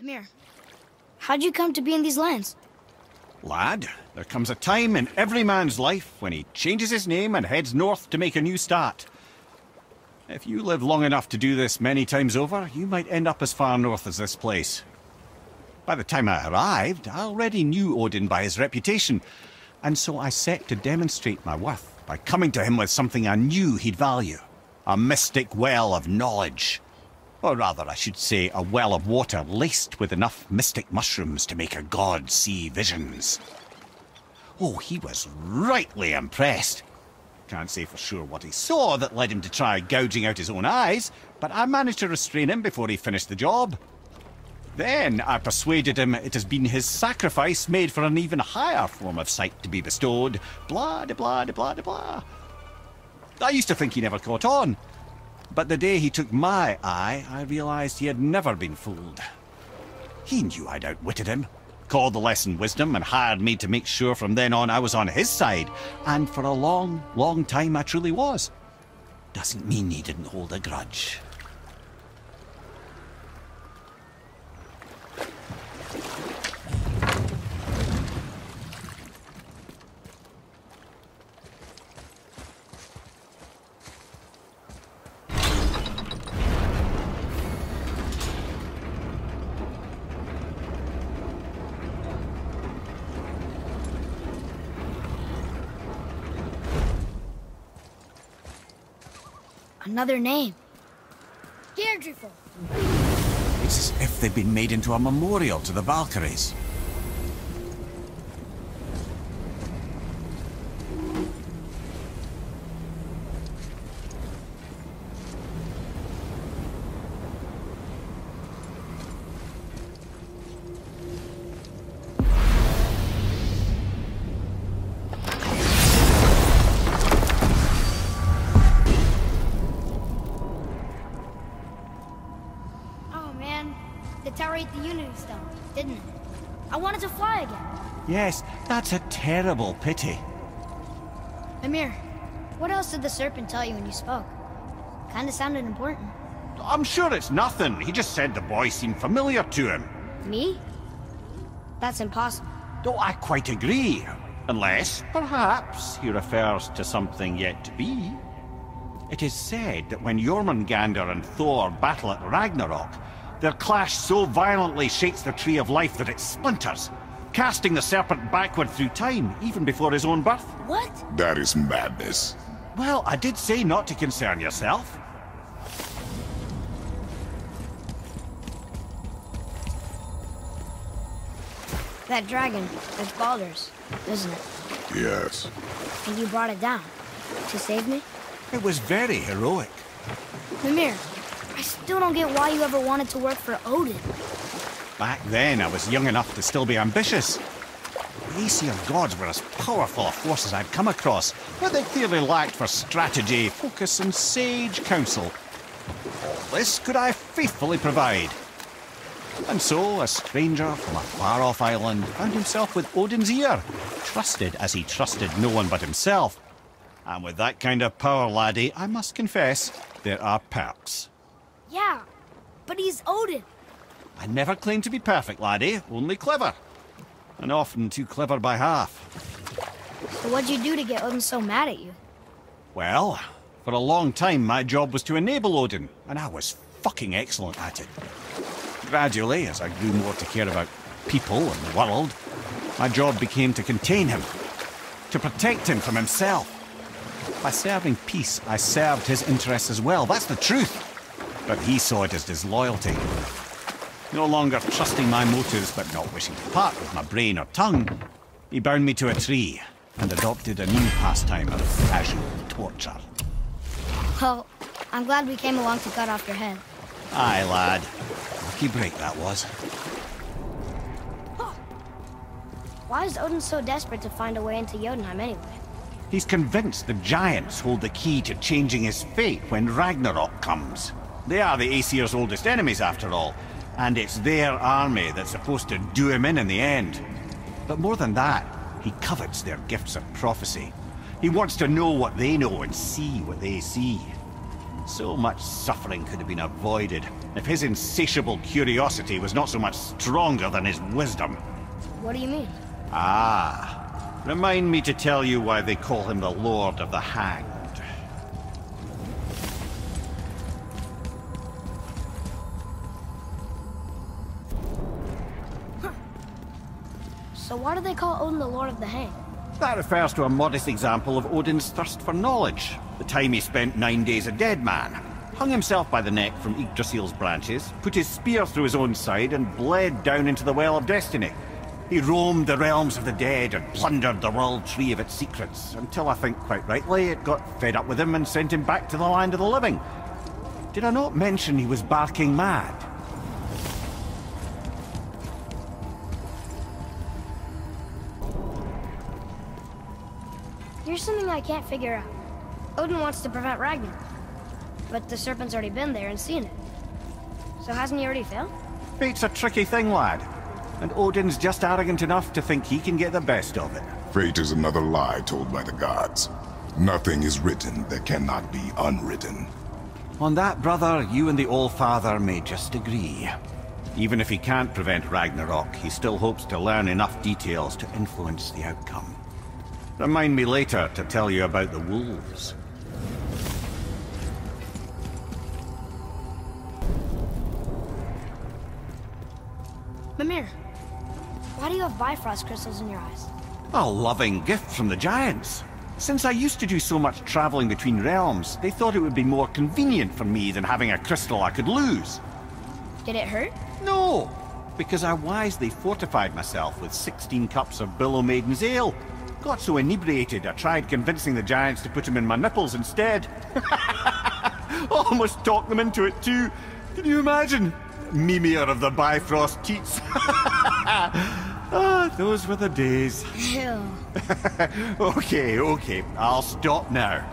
Amir, how'd you come to be in these lands? Lad, there comes a time in every man's life when he changes his name and heads north to make a new start. If you live long enough to do this many times over, you might end up as far north as this place. By the time I arrived, I already knew Odin by his reputation, and so I set to demonstrate my worth by coming to him with something I knew he'd value. A mystic well of knowledge. Or rather, I should say, a well of water laced with enough mystic mushrooms to make a god see visions. Oh, he was rightly impressed. Can't say for sure what he saw that led him to try gouging out his own eyes, but I managed to restrain him before he finished the job. Then I persuaded him it has been his sacrifice made for an even higher form of sight to be bestowed. Blah, de blah, de blah, de blah. I used to think he never caught on. But the day he took my eye, I realised he had never been fooled. He knew I'd outwitted him, called the lesson wisdom, and hired me to make sure from then on I was on his side. And for a long, long time I truly was. Doesn't mean he didn't hold a grudge. Another name. Deirdreful. It's as if they've been made into a memorial to the Valkyries. Yes, that's a terrible pity. Amir, what else did the serpent tell you when you spoke? Kinda sounded important. I'm sure it's nothing. He just said the boy seemed familiar to him. Me? That's impossible. Oh, I quite agree. Unless, perhaps, he refers to something yet to be. It is said that when Jormungandr and Thor battle at Ragnarok, their clash so violently shakes the tree of life that it splinters, casting the serpent backward through time, even before his own birth. What? That is madness. Well, I did say not to concern yourself. That dragon, that's Baldur's, isn't it? Yes. And you brought it down to save me? It was very heroic. Mimir, I still don't get why you ever wanted to work for Odin. Back then, I was young enough to still be ambitious. The Aesir gods were as powerful a force as I'd come across, but they clearly lacked for strategy, focus, and sage counsel. All this could I faithfully provide. And so, a stranger from a far-off island found himself with Odin's ear, trusted as he trusted no one but himself. And with that kind of power, laddie, I must confess, there are perks. Yeah, but he's Odin. I never claimed to be perfect, laddie, only clever. And often too clever by half. So what'd you do to get Odin so mad at you? Well, for a long time my job was to enable Odin, and I was fucking excellent at it. Gradually, as I grew more to care about people and the world, my job became to contain him, to protect him from himself. By serving peace, I served his interests as well, that's the truth. But he saw it as disloyalty. No longer trusting my motives, but not wishing to part with my brain or tongue, he bound me to a tree and adopted a new pastime of casual torture. Well, I'm glad we came along to cut off your head. Aye, lad. Lucky break that was. Why is Odin so desperate to find a way into Jotunheim anyway? He's convinced the giants hold the key to changing his fate when Ragnarok comes. They are the Aesir's oldest enemies, after all, and it's their army that's supposed to do him in the end. But more than that, he covets their gifts of prophecy. He wants to know what they know and see what they see. So much suffering could have been avoided if his insatiable curiosity was not so much stronger than his wisdom. What do you mean? Ah, remind me to tell you why they call him the Lord of the Hanged. So why do they call Odin the Lord of the Hanged? That refers to a modest example of Odin's thirst for knowledge. The time he spent 9 days a dead man. Hung himself by the neck from Yggdrasil's branches, put his spear through his own side, and bled down into the Well of Destiny. He roamed the realms of the dead and plundered the World Tree of its secrets, until I think quite rightly it got fed up with him and sent him back to the land of the living. Did I not mention he was barking mad? Here's something I can't figure out. Odin wants to prevent Ragnarok, but the serpent's already been there and seen it. So hasn't he already failed? Fate's a tricky thing, lad. And Odin's just arrogant enough to think he can get the best of it. Fate is another lie told by the gods. Nothing is written that cannot be unwritten. On that, brother, you and the All-Father may just agree. Even if he can't prevent Ragnarok, he still hopes to learn enough details to influence the outcome. Remind me later to tell you about the wolves. Mimir, why do you have Bifrost crystals in your eyes? A loving gift from the giants. Since I used to do so much traveling between realms, they thought it would be more convenient for me than having a crystal I could lose. Did it hurt? No, because I wisely fortified myself with 16 cups of Billow Maiden's Ale. Got so inebriated, I tried convincing the giants to put him in my nipples instead. Almost talked them into it too. Can you imagine? Mimir of the Bifrost teats. Ah, those were the days. Ew. Okay, I'll stop now.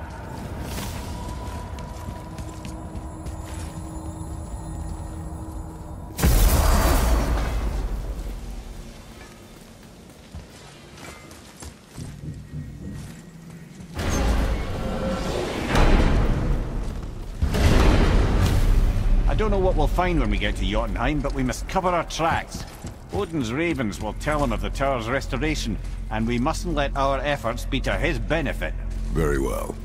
I don't know what we'll find when we get to Jotunheim, but we must cover our tracks. Odin's ravens will tell him of the tower's restoration, and we mustn't let our efforts be to his benefit. Very well.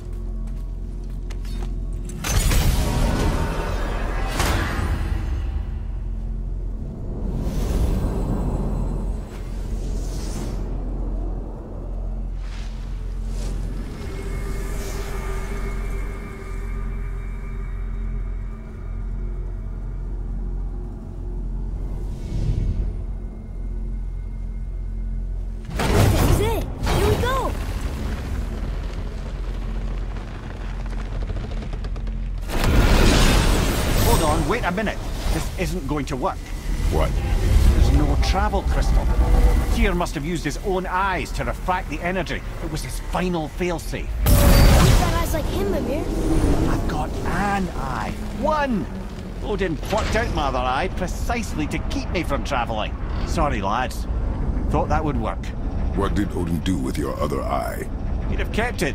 Wait a minute. This isn't going to work. What? There's no travel crystal. Tyr must have used his own eyes to refract the energy. It was his final failsafe. You've got eyes like him, Mimir. I've got an eye. One! Odin plucked out my other eye precisely to keep me from traveling. Sorry, lads. Thought that would work. What did Odin do with your other eye? He'd have kept it.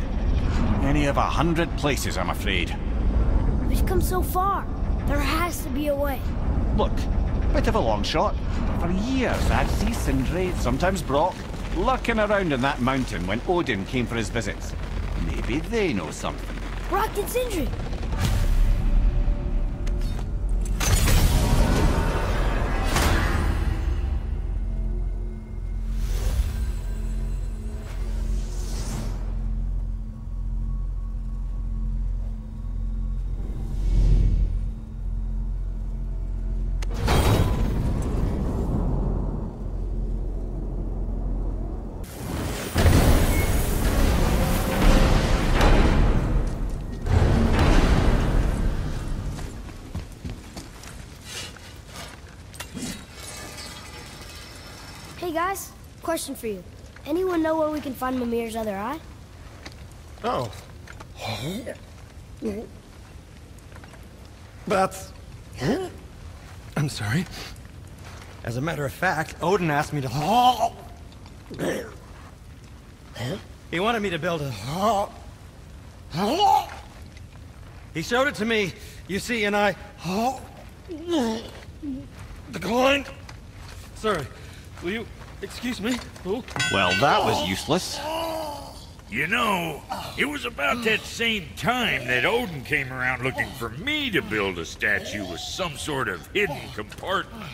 Any of 100 places, I'm afraid. We've come so far. There has to be a way. Look, bit of a long shot. For years, I'd see Sindri, sometimes Brock, lurking around in that mountain when Odin came for his visits. Maybe they know something. Brock and Sindri. Hey guys, question for you. Anyone know where we can find Mimir's other eye? Oh. That's... I'm sorry. As a matter of fact, Odin asked me to... He wanted me to build a... He showed it to me, you see, and I... declined. Sorry. Will you excuse me? Oh. Well, that was useless. You know, it was about that same time that Odin came around looking for me to build a statue with some sort of hidden compartment.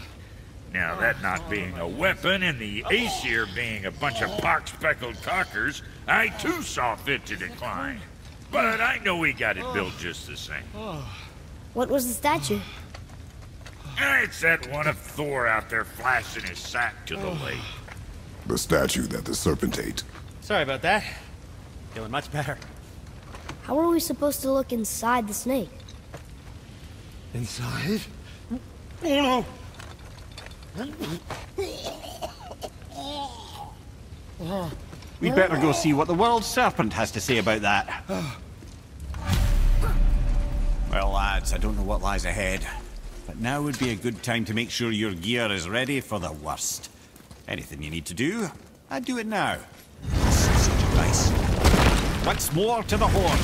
Now, that not being a weapon and the Aesir being a bunch of pock-speckled cockers, I too saw fit to decline. But I know he got it built just the same. What was the statue? It's that one of Thor out there flashing his sack to the lake. The statue that the serpent ate. Sorry about that. Feeling much better. How are we supposed to look inside the snake? Inside? Oh no! We'd better go see what the world serpent has to say about that. Well, lads, I don't know what lies ahead, but now would be a good time to make sure your gear is ready for the worst. Anything you need to do, I'd do it now. Such advice. Once more to the Horde.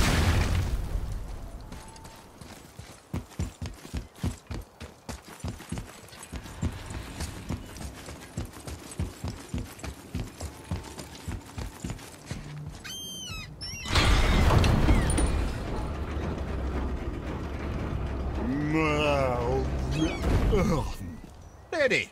Ready.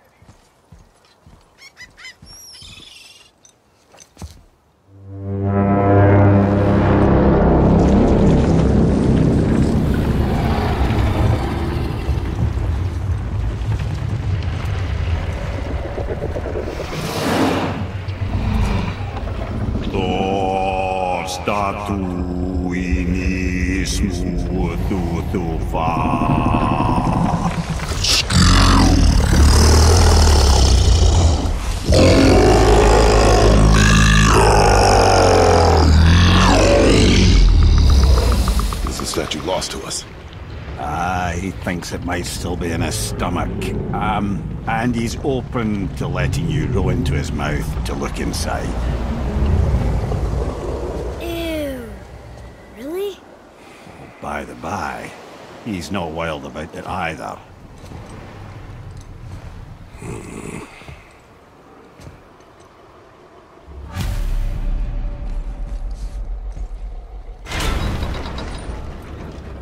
It might still be in his stomach. And he's open to letting you roll into his mouth to look inside. Ew. Really? By the by, he's not wild about it either.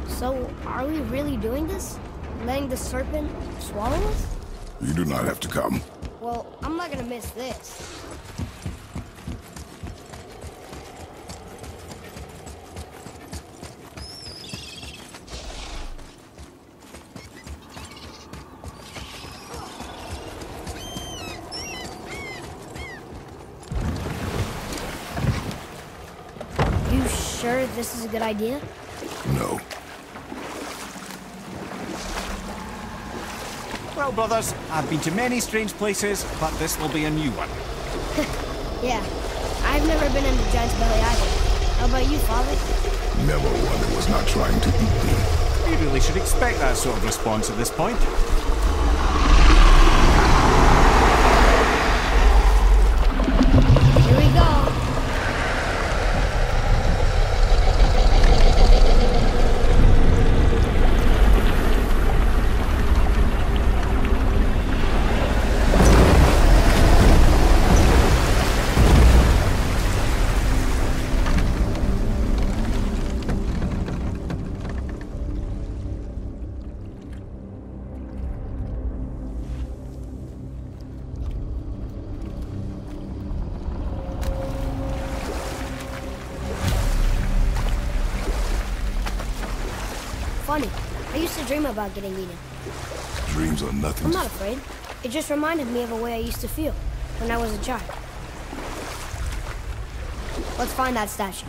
So, are we really doing this? Letting the serpent swallow us? You do not have to come. Well, I'm not gonna miss this. You sure this is a good idea? No. Well, brothers, I've been to many strange places, but this will be a new one. Yeah, I've never been in the giant's belly either. How about you, Father? Never one that was not trying to eat me. You really should expect that sort of response at this point. Here we go. Funny. I used to dream about getting eaten. Dreams are nothing. I'm not afraid. It just reminded me of a way I used to feel when I was a child. Let's find that statue.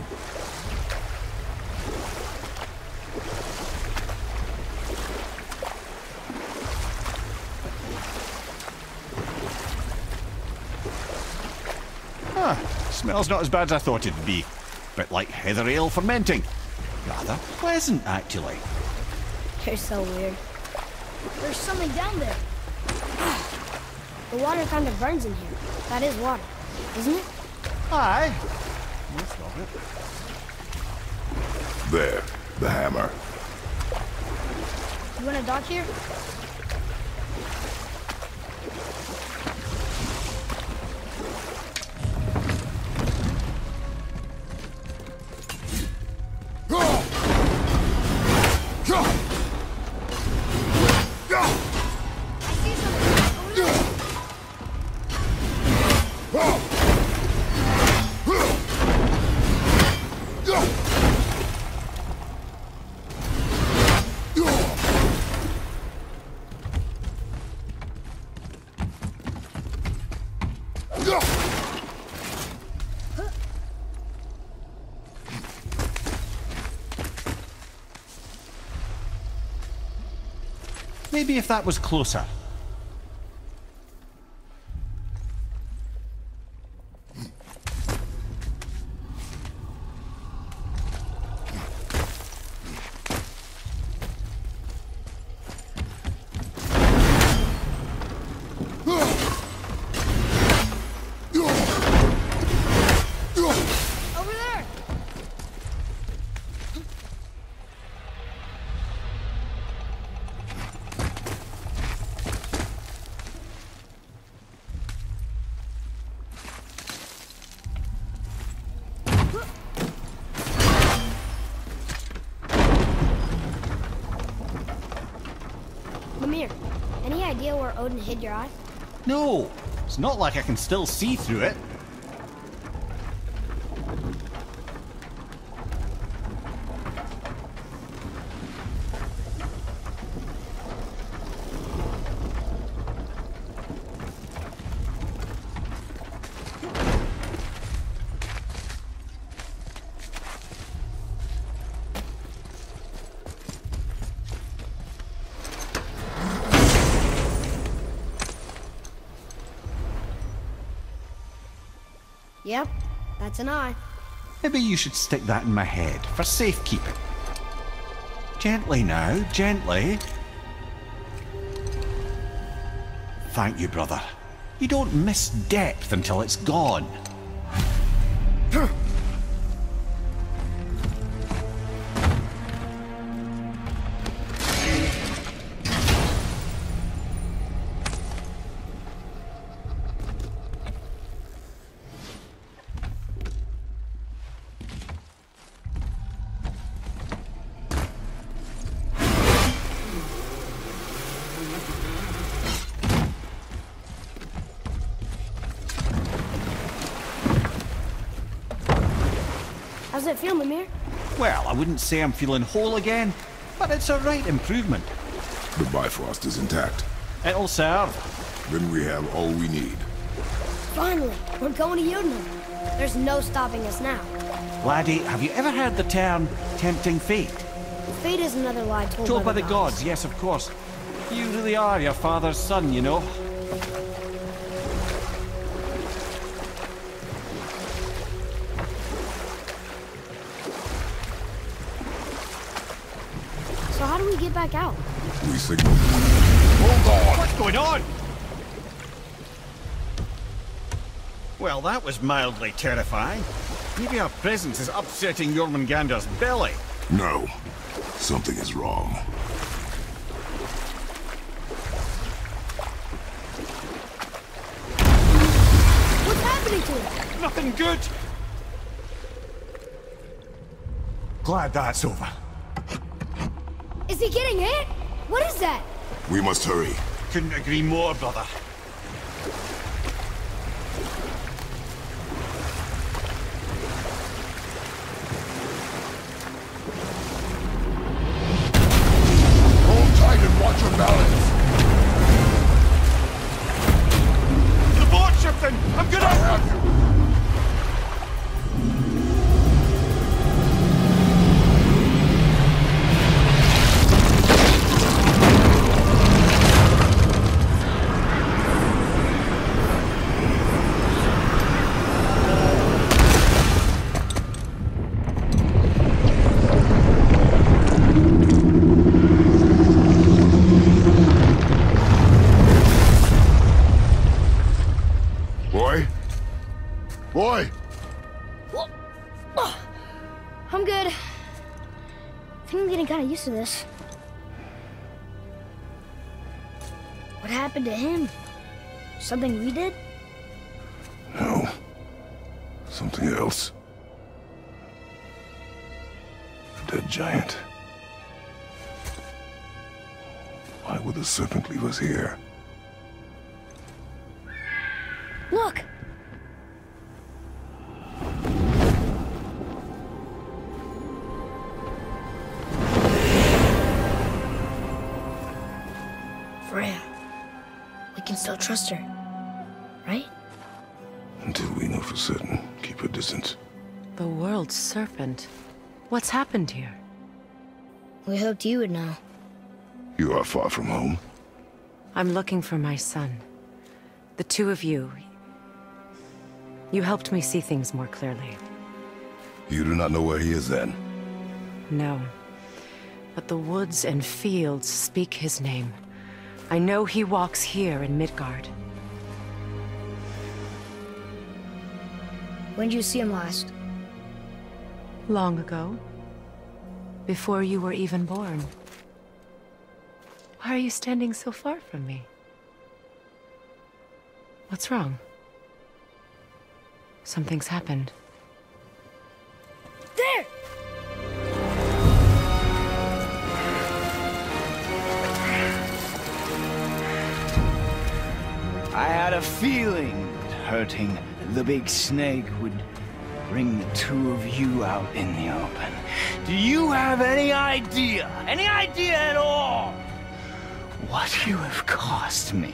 Smells not as bad as I thought it'd be. Bit like heather ale fermenting. Rather pleasant, actually. You're so weird. There's something down there. The water kind of burns in here. That is water, isn't it? Aye. Most of it. There, the hammer. You want to dock here? Maybe if that was closer. Over there! Mimir, any idea where Odin hid your eye? No, it's not like I can still see through it. Yep, that's an eye. Maybe you should stick that in my head for safekeeping. Gently now, gently. Thank you, brother. You don't miss depth until it's gone. How's it feel, Mimir? Well, I wouldn't say I'm feeling whole again, but it's a right improvement. The Bifrost is intact. It'll serve. Then we have all we need. Finally, we're going to Jotunheim. There's no stopping us now. Laddie, have you ever heard the term tempting fate? Fate is another lie Told by the gods, yes, of course. You really are your father's son, you know. So how do we get back out? We signal. Hold on! What's going on? Well, that was mildly terrifying. Maybe our presence is upsetting Jormungandr's belly. No. Something is wrong. What's happening to him? Nothing good. Glad that's over. Is he getting hit? What is that? We must hurry. Couldn't agree more, brother. Hold tight and watch your balance. The board shifting! I'm good I at have you. Boy! I'm good. I think I'm getting kind of used to this. happened to him? Something we did? No. Something else. Dead giant. Why would the serpent leave us here? Look! Freya. We can still trust her, right? Until we know for certain, keep her distant. The world's serpent. What's happened here? We hoped you would know. You are far from home. I'm looking for my son. The two of you. You helped me see things more clearly. You do not know where he is then? No. But the woods and fields speak his name. I know he walks here in Midgard. When did you see him last? Long ago. Before you were even born. Why are you standing so far from me? What's wrong? Something's happened. There! I had a feeling that hurting the big snake would bring the two of you out in the open. Do you have any idea at all, what you have cost me?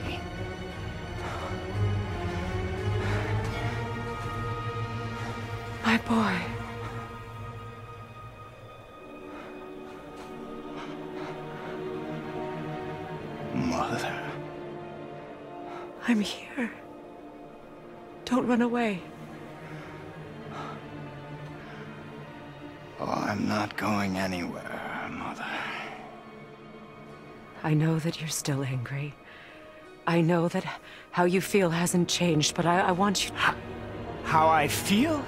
My boy. Mother. I'm here. Don't run away. Oh, I'm not going anywhere, Mother. I know that you're still angry. I know that how you feel hasn't changed, but I want you to... How I feel?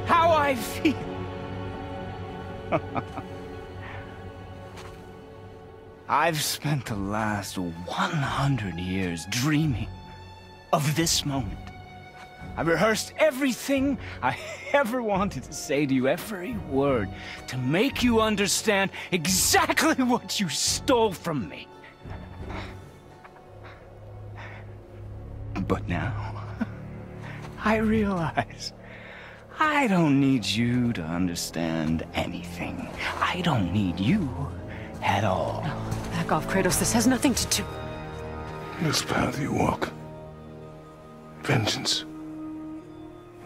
How I feel? I've spent the last 100 years dreaming of this moment. I rehearsed everything I ever wanted to say to you, every word, to make you understand exactly what you stole from me. But now, I realize I don't need you to understand anything. I don't need you at all. No, back off, Kratos. This has nothing to do... This path you walk. Vengeance.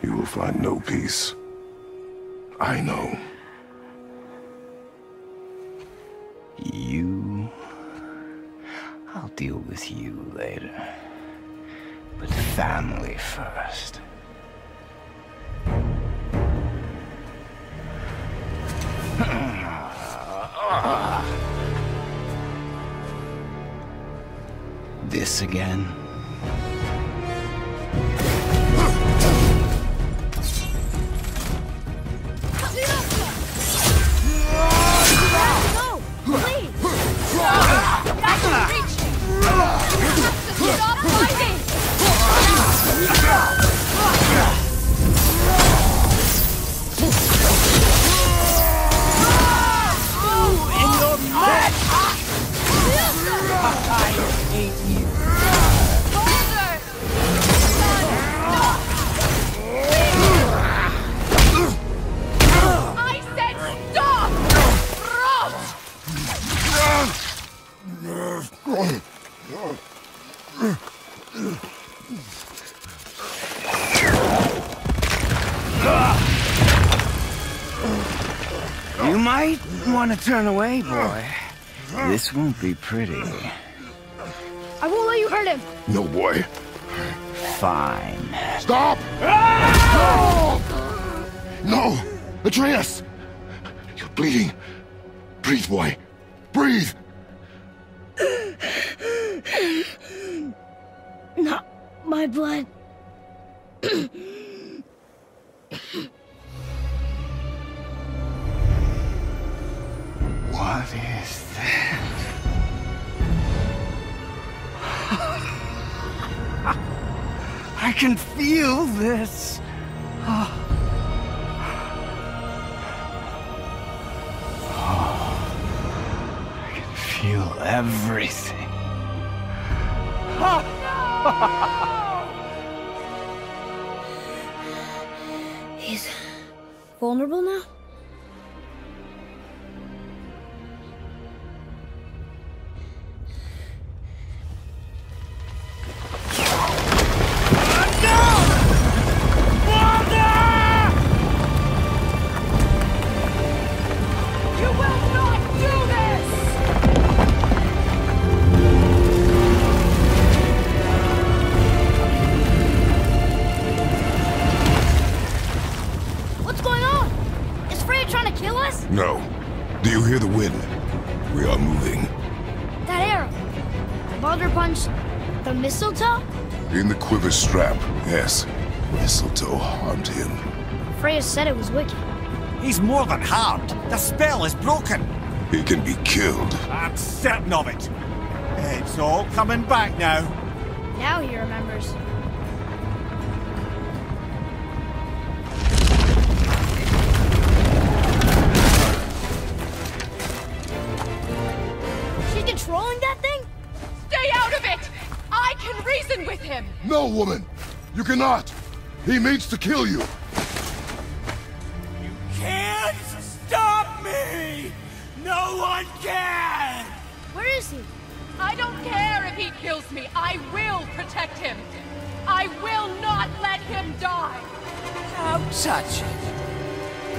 You will find no peace. I know. You... I'll deal with you later. But family first. This again? No! Please! Guys, you're reaching! You have to stop fighting! In your mess! I hate you. I said stop! You might want to turn away, boy. This won't be pretty. I won't let you hurt him! No, boy. Fine. Stop! No! Atreus! You're bleeding. Breathe, boy. Breathe! Not my blood. What is that? I can feel this. I can feel everything. He's vulnerable now? No. Do you hear the wind? We are moving. That arrow. Baldur punched the mistletoe? In the quiver strap, yes. Mistletoe harmed him. Freya said it was wicked. He's more than harmed. The spell is broken. He can be killed. I'm certain of it. It's all coming back now. Now he remembers. She's controlling that thing? Stay out of it! I can reason with him! No, woman! You cannot! He means to kill you! You can't stop me! No one can! Where is he? I don't care if he kills me. I will protect him. I will not let him die. Don't touch it.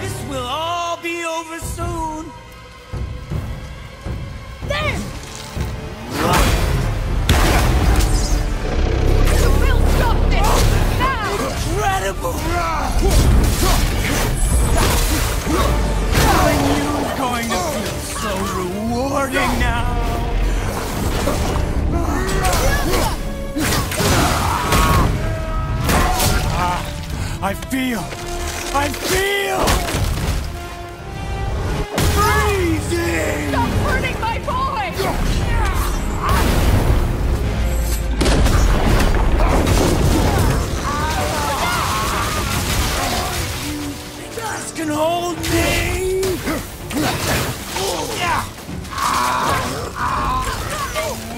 This will all be over soon. There! You will stop this! Now! Incredible! Are you going to feel so rewarding now? I feel freezing! Stop hurting my boy! You guys can hold me!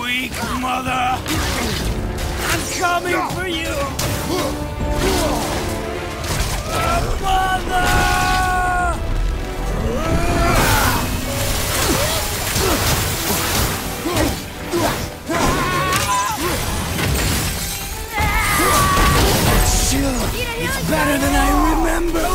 Weak mother! I'm coming for you! Mother! It's better than I remember!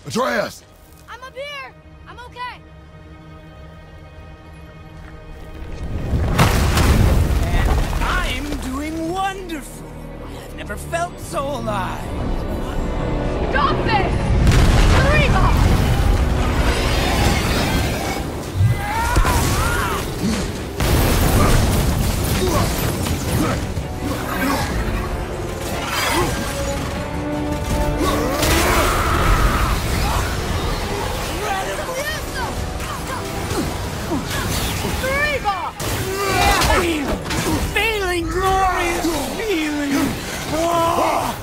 Atreus! I'm up here! I'm okay! And I'm doing wonderful! I've never felt so alive! Stop this! Reba! Feeling glorious! Feeling... Oh!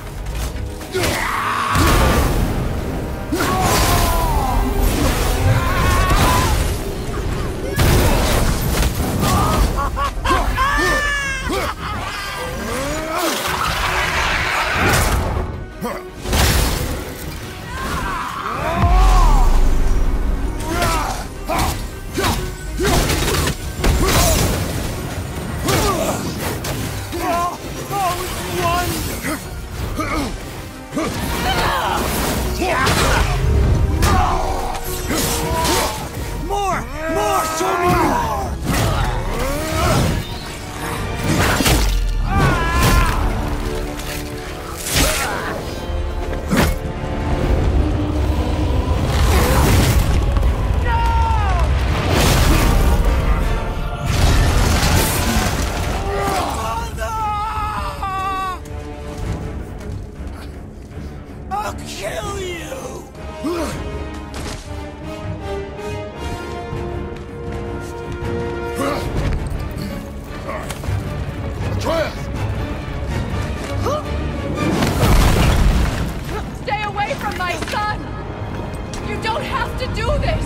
You don't have to do this!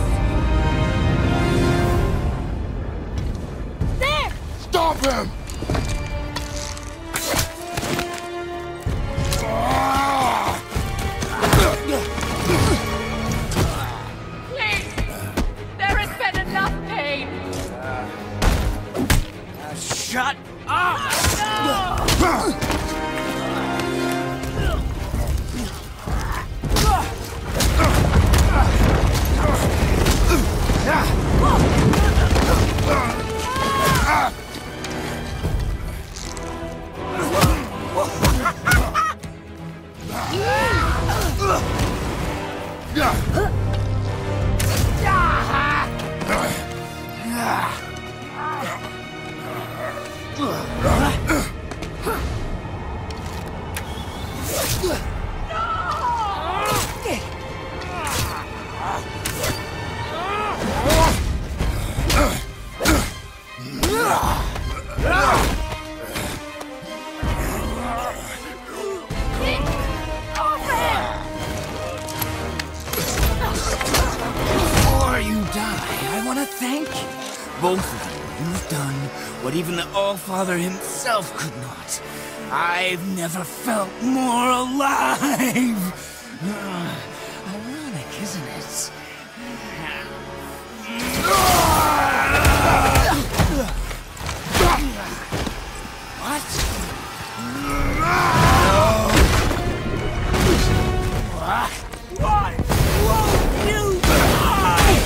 There! Stop him! Please! There has been enough pain! Shut up! Before you die, I want to thank you. Both of you. You've done what even the Allfather himself could not. I've never felt more alive. Ironic, isn't it? What? What? Won't you die?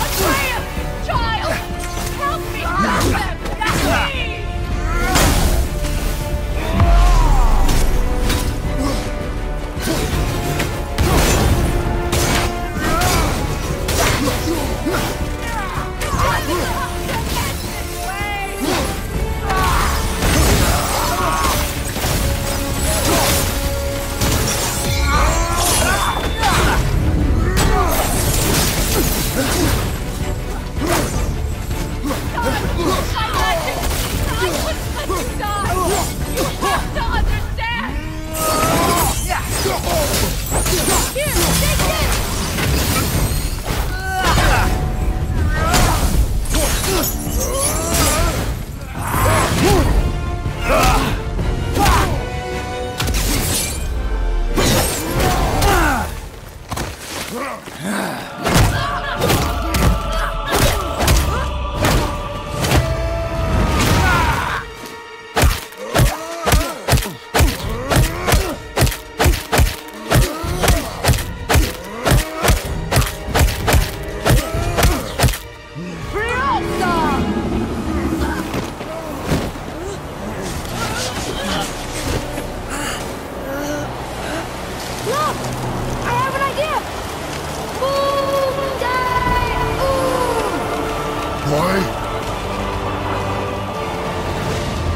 Atreus! Child! Help me stop them! Please!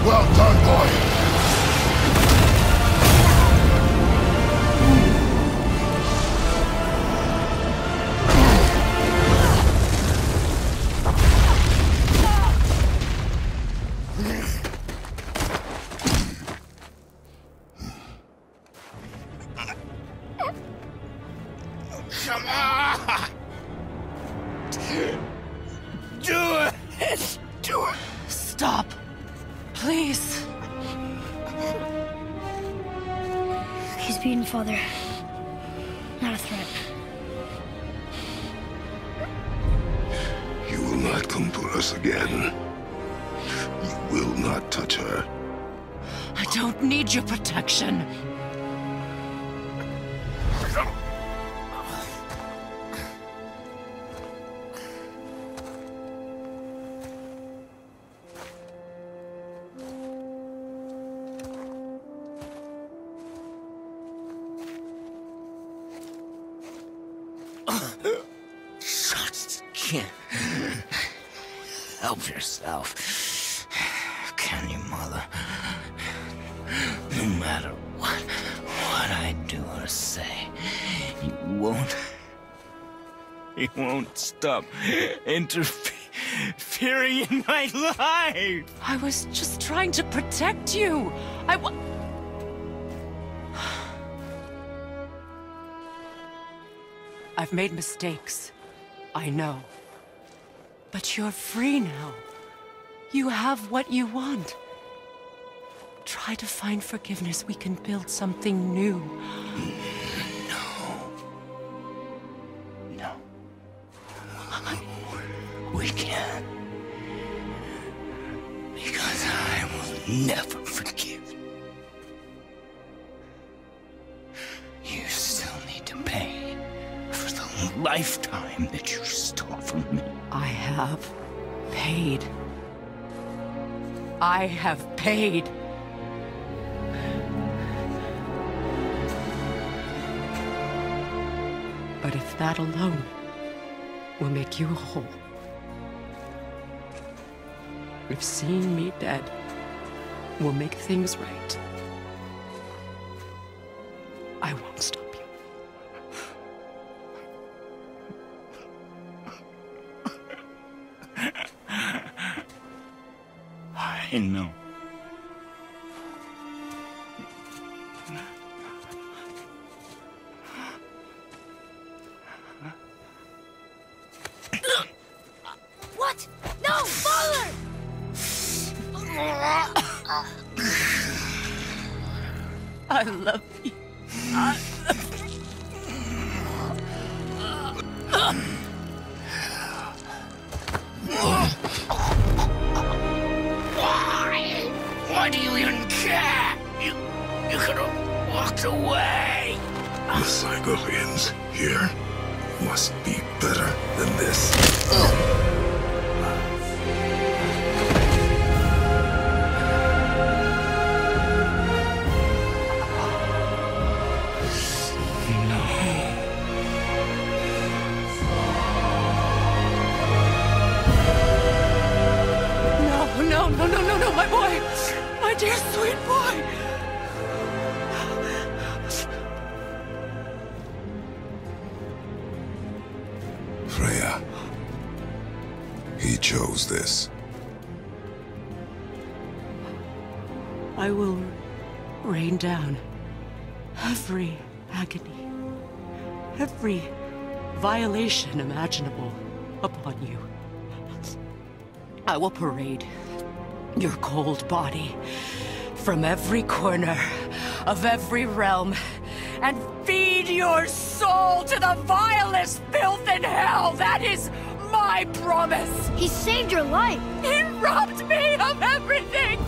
Well done, boy. Come on! Do it! Do it! Stop. Please. He's beaten, Father. Not a threat. You will not come for us again. You will not touch her. I don't need your protection. Shut can't help yourself, can you, Mother? No matter what I do or say, you won't stop interfering in my life. I was just trying to protect you. I've made mistakes. I know. But you're free now. You have what you want. Try to find forgiveness. We can build something new. No. We can't. Because I will never forgive you. You still need to pay for the lifetime that you stole from me. I have paid. I have paid. But if that alone will make you whole, if seeing me dead will make things right, I won't stop you. I know. What? No, Father! I love you. Why do you even care? You could have walked away. The cycle ends here. Must be better than this. No, my boy! My dear sweet boy! Freya. He chose this. I will rain down every agony, every violation imaginable upon you. I will parade your cold body from every corner of every realm and feed your soul to the vilest filth in hell. That is my promise. He saved your life. He robbed me of everything.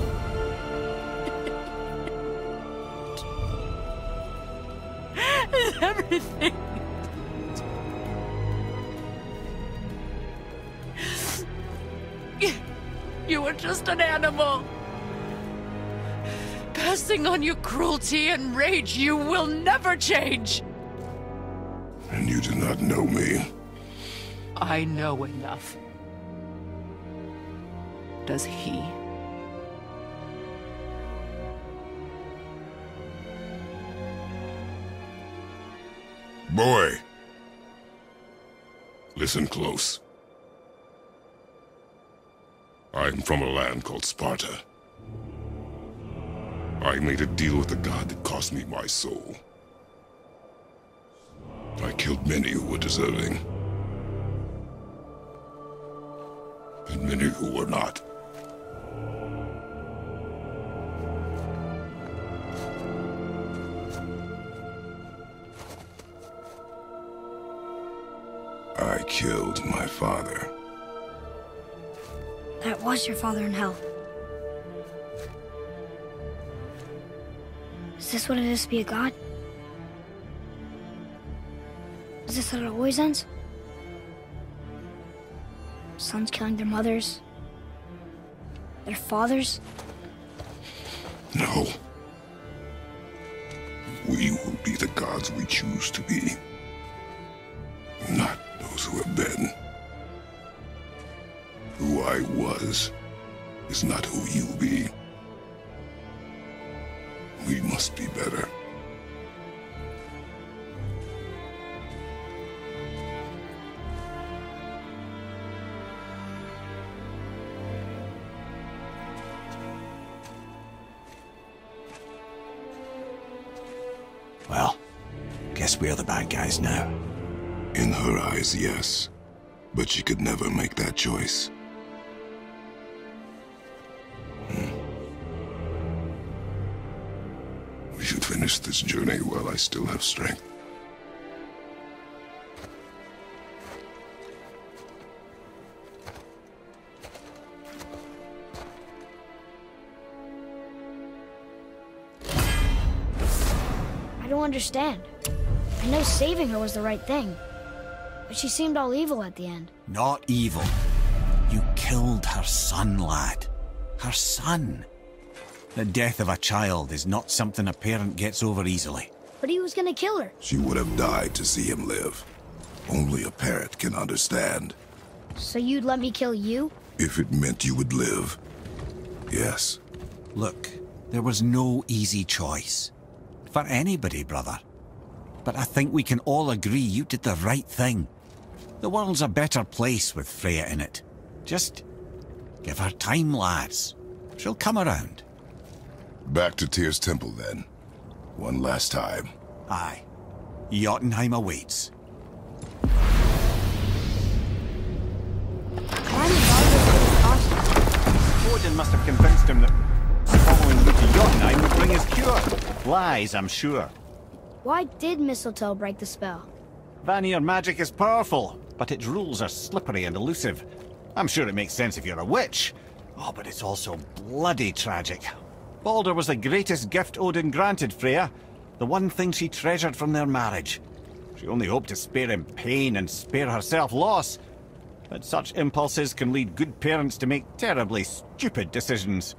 Everything. You were just an animal. Passing on your cruelty and rage, you will never change. And you do not know me. I know enough. Does he? Boy. Listen close. I'm from a land called Sparta. I made a deal with the god that cost me my soul. I killed many who were deserving. And many who were not. I killed my father. That was your father in hell. Is this what it is to be a god? Is this how it always ends? Sons killing their mothers? Their fathers? No. We will be the gods we choose to be. Not those who have been. I was is not who you be. We must be better. Well, guess we're the bad guys now. In her eyes, yes. But she could never make that choice. We should finish this journey while I still have strength. I don't understand. I know saving her was the right thing, but she seemed all evil at the end. Not evil. You killed her son, lad. Her son. The death of a child is not something a parent gets over easily. But he was gonna kill her. She would have died to see him live. Only a parent can understand. So you'd let me kill you? If it meant you would live. Yes. Look, there was no easy choice. For anybody, brother. But I think we can all agree you did the right thing. The world's a better place with Freya in it. Just give her time, lads. She'll come around. Back to Tyr's temple, then. One last time. Aye. Jotunheim awaits. Odin must have convinced him that following me to Jotunheim would bring his cure. Lies, I'm sure. Why did mistletoe break the spell? Vanir magic is powerful, but its rules are slippery and elusive. I'm sure it makes sense if you're a witch. Oh, but it's also bloody tragic. Baldur was the greatest gift Odin granted Freya, the one thing she treasured from their marriage. She only hoped to spare him pain and spare herself loss. But such impulses can lead good parents to make terribly stupid decisions.